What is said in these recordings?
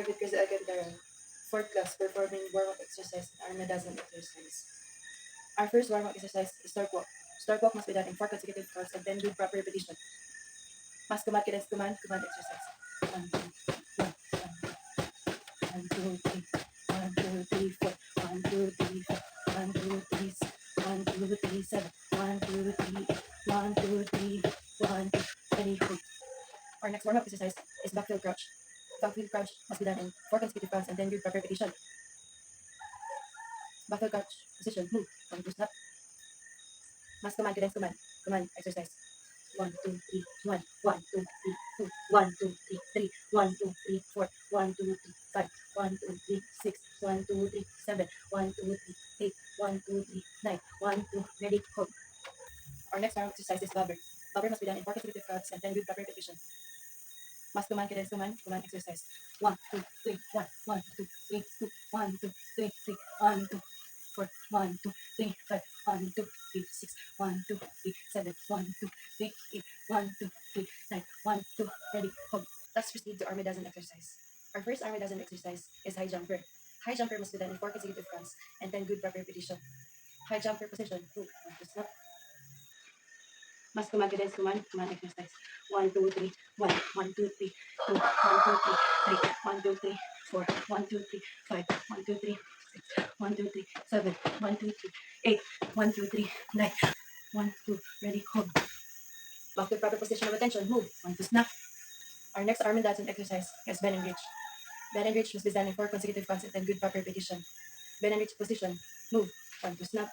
with Chris Alcantara. Fourth class, performing warm-up exercise and armadazan exercise. Our first warm-up exercise is stork walk. Stork walk must be done in 4 consecutive counts and then do proper repetition. Mas command, cadence, command, command exercise. 1, 2, 1, 1, 2, 3, 1, 2, 3, 4, 1, 2, 3, 4, 1, 2, 3, 6, 1, 2, 3, 7, 1, 2, 3, 1, 2, 3, 1, 2, ready, hold. Our next warm-up exercise is backfield crouch. Backfield crouch must be done in 4 consecutive counts and then do proper repetition. Backfield crouch position, move, 1, 2, snap. Mas command, cadence, command, command exercise. 1, 2, 3, 1, 1, 2, 3, 2, 1, 2, 3, 3, 1, 2, 3, 4, 1, 2, 3, 5, 1, 2, 3, 6, 1, 2, 3, 7, 1, 2, 3, 8, 1, 2, 3, 9, 1, 2, ready, hold. Our next round exercise is bobber. Bobber must be done in 4 consecutive counts and then with proper repetition. Mas command, cadence, command, command exercise. 1, 2, 3, 1, 1, 2, 3, 2, 1, 2, 3, 3, 1, 2, 4, 1, 2, 3, 5, 1, 2, 3, 6, 1, 2, 3, 7, 1, 2, 3, 8, 1, 2, 3, 9, 1, 2, ready, hold. Let's proceed to army dozen exercise. Our first army dozen exercise is high jumper. High jumper must be done in 4 consecutive counts and then good proper repetition. High jumper position, move, 1, 2, snap. Mas command, cadence, command, command exercise. 1, 2, 3, 1, 1, 2, 3, 2, 1, 2, 3, 3, 1, 2, 3, 4, 1, 2, 3, 5, 1, 2, 3, 6, 1, 2, 3, 7, 1, 2, 3, 8, 1, 2, 3, 9, 1, 2, ready, hold. Back to proper position of attention, move, 1, 2, snap. Our next arm and Dodson exercise is bend and reach. Bend and reach must be done in 4 consecutive counts and good proper repetition. Bend and reach position, move, 1, 2, snap.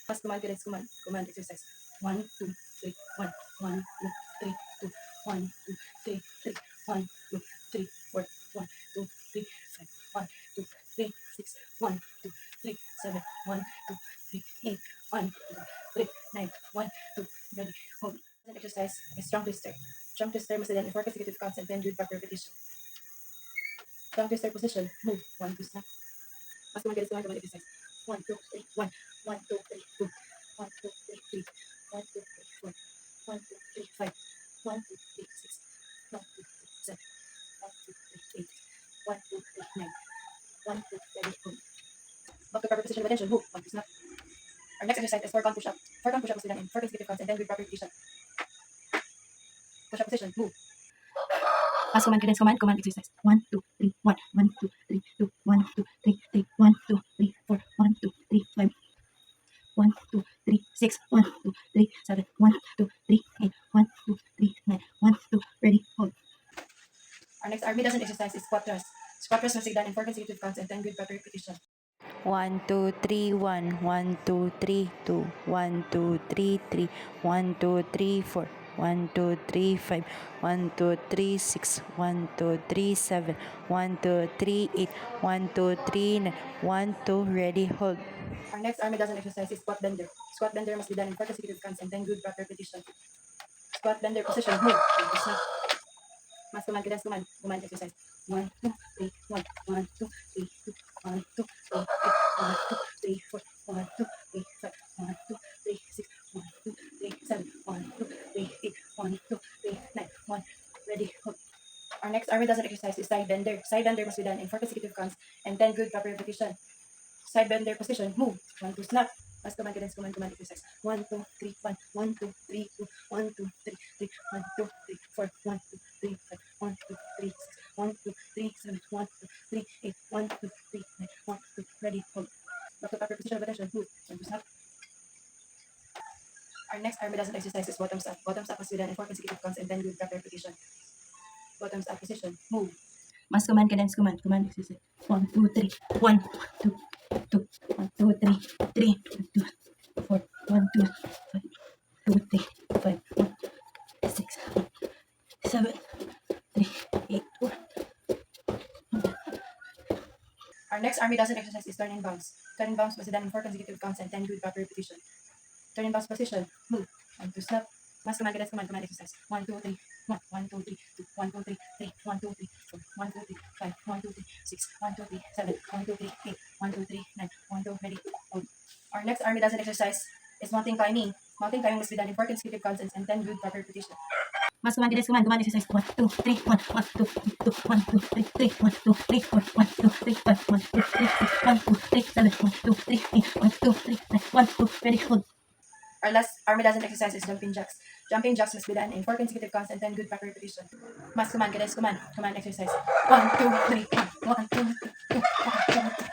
Mas command, cadence, command, command exercise. 1, 2, 3, 1, 1, 2, 3, 2, 1, 2, 3, 3, 1, 2, 3, 4, 1, 2, 3, 5, 1, 2, 3, 6, 1, 2, 3, 7, 1, 2, 3, 8, 1, 2, 3, 9, 1, 2, ready, hold. The exercise is strong twister. Strong twister must be done in 4 consecutive counts and good proper repetition. Strong twister position, move, 1, 2, snap. Mas command, cadence, command exercise. 1, 2, 3, 1, 1, 2, 3, 2, 1, 2, 3, 3, 1, 2, 3, 4, 1, 2, 3, 5, 1, 2, 3, 6, 1, 2, 3, 7, 1, 2, 3, 8, 1, 2, 3, 9, 1, 2, ready, hold. Back to proper position of attention, move, 1, 2, snap. Our next exercise is 4 count push-up. 4 count push-up must be done in 4 consecutive counts and then with proper repetition. Push-up position, move. Mas command, cadence, command, command exercise. 1, 2, 3, 1, 1, 2, 3, 2, 1, 2, 3, 3, 1, 2, 3, 4, 1, 2, 3, 5, 1, 2, 3, 6, 1, 2, 3, 7, 1, 2, 3, 8, 1, 2, 3, 9, 1, 2, ready, hold. Our next army dozen exercise is squat thrust. Squat thrust must be done in 4 consecutive counts and then good proper repetition. 1 2 3 1 1 2 3 2 1 2 3 3 1 2 3 4 1 2 3 5 1 2 3 6 1 2 3 7 1 2 3 8 1 2 3 9 1 2 ready hold. Our next army dozen exercise is squat bender. Squat bender must be done in 4 consecutive counts and then good proper repetition. Squat bender position, move, snap. Mas command, cadence, command, command exercise. 1, 2, 3, 1, 1, 2, 3, 2, 1, 2, 3, 8, 1, 2, 3, 4, 1, 2, 3, 5, 1, 2, 3, 6, 1, 2, 3, 7, 1, 2, 3, 8, 1, 2, 3, 9, 1, ready, hold. Our next army dozen exercise is side bender. Side bender must be done in 4 consecutive counts and then good proper repetition. Side bender position, move, 1, 2, snap. Mas command, cadence, command, command exercise. 1, 2, 3, 1, 1, 2, 3, 2, 1, 2, 3, 3, 1, 2, 3, 4, 1, 2, 3, 5, 1, 2, 3, 6, 1, 2, 3, 7, 1, 2, 3, 8, 1, 2, 3, 9, 1, 2, ready, hold. Back to proper position of attention, move, 1, 2, snap. Our next army dozen exercise is bottoms up. Bottoms up must be done in 4 consecutive counts and then good proper repetition. Bottoms up position, move. Mas command, cadence, command, command exercise. 1, 2, 3, 1, 2, 2, 1, 2, 3, 3, 2, 4, 1, 2, 5, 2, 3, 5, 1, 6, 7, 3, 8, 1. Our next army dozen exercise is turn and bounce. Turn and bounce must be done in 4 consecutive counts and 10 good proper repetition. Turn and bounce position, move, 1, 2, snap. Mas command, cadence, command, command exercise. 1, 2, 3, 1, 1, 2, 3, 2, 1, 2, 3, 3, 1, 2, 3, 4, 1, 2, 3, 5, 1, 2, 3, 6, 1, 2, 3, 7, 1, 2, 3, 8, 1, 2, 3, 9, 1, 2, ready, hold. Our next army dozen exercise is mountain climbing. Mountain climbing must be done in 4 consecutive counts and 10 good proper repetition. Mas kuman, guys, kuman exercise. 1, 2, 3, 1, 1, 2, 2, 1, 2, 3, 3, 1, 2, 3, 4, 1, 2, 3, 5, 1, 2, 3, 6, 1, 2, 3, 7, 1, 2, 3, 8, 1, 2, 3, 9, 1, 2, very good. Our last army dozen exercise is jumping jacks. Jumping jacks must be done in 4 consecutive counts and 10 good proper repetition. Mas kuman, guys, kuman exercise. 1, 2, 3, 1, 2, 3, 2, 1, 2, 3,